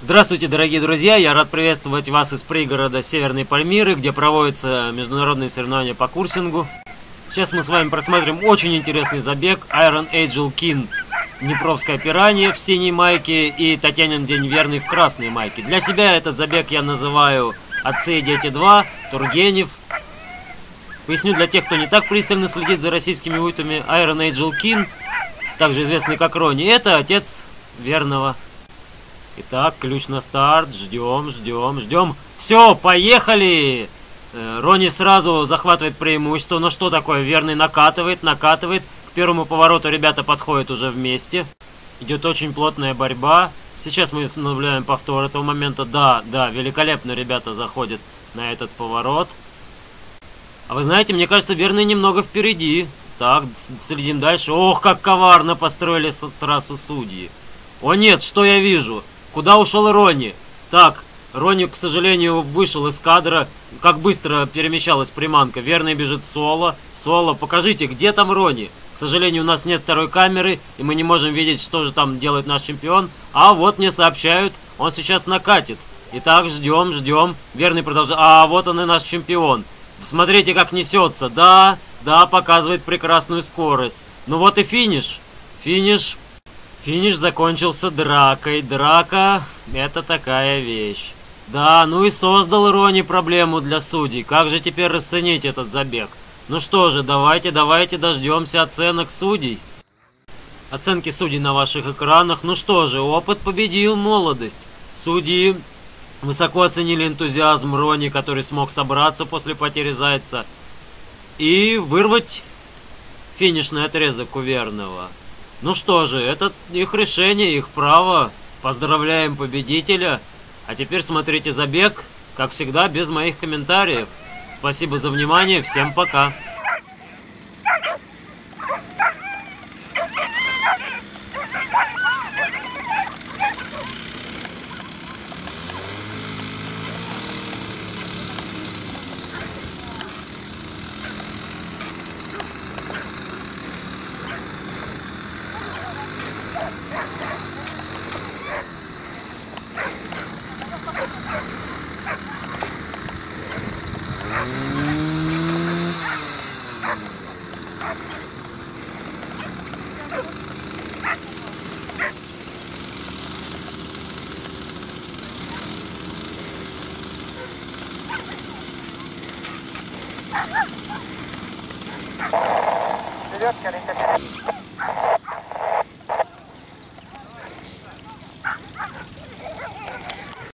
Здравствуйте, дорогие друзья! Я рад приветствовать вас из пригорода Северной Пальмиры, где проводятся международные соревнования по курсингу. Сейчас мы с вами просмотрим очень интересный забег Iron Angel King. Днепровская пиранья в синей майке и Татьянин день верный в красной майке. Для себя этот забег я называю «Отцы и дети 2», Тургенев. Поясню для тех, кто не так пристально следит за российскими ультами. Iron Angel King, также известный как Рони, это отец верного. Итак, ключ на старт. Ждем. Все, поехали! Рони сразу захватывает преимущество. Но что такое? Верный накатывает. К первому повороту ребята подходят уже вместе. Идет очень плотная борьба. Сейчас мы наблюдаем повтор этого момента. Да, великолепно ребята заходят на этот поворот. А вы знаете, мне кажется, верный немного впереди. Так, следим дальше. Ох, как коварно построили трассу судьи. О нет, что я вижу? Куда ушел Рони? Так, Рони, к сожалению, вышел из кадра. Как быстро перемещалась приманка. Верный бежит соло. Покажите, где там Рони? К сожалению, у нас нет второй камеры, и мы не можем видеть, что же там делает наш чемпион. А вот мне сообщают, он сейчас накатит. Итак, ждем. Верный продолжает. А, вот он и наш чемпион. Смотрите, как несется. Да, показывает прекрасную скорость. Ну вот и финиш. Финиш закончился дракой. Драка — это такая вещь. Да, ну и создал Рони проблему для судей. Как же теперь расценить этот забег? Ну что же, давайте дождемся оценок судей. Оценки судей на ваших экранах. Ну что же, опыт победил молодость. Судьи высоко оценили энтузиазм Рони, который смог собраться после потери зайца и вырвать финишный отрезок у верного. Ну что же, это их решение, их право. Поздравляем победителя. А теперь смотрите забег, как всегда, без моих комментариев. Спасибо за внимание, всем пока. Вперед, коллега.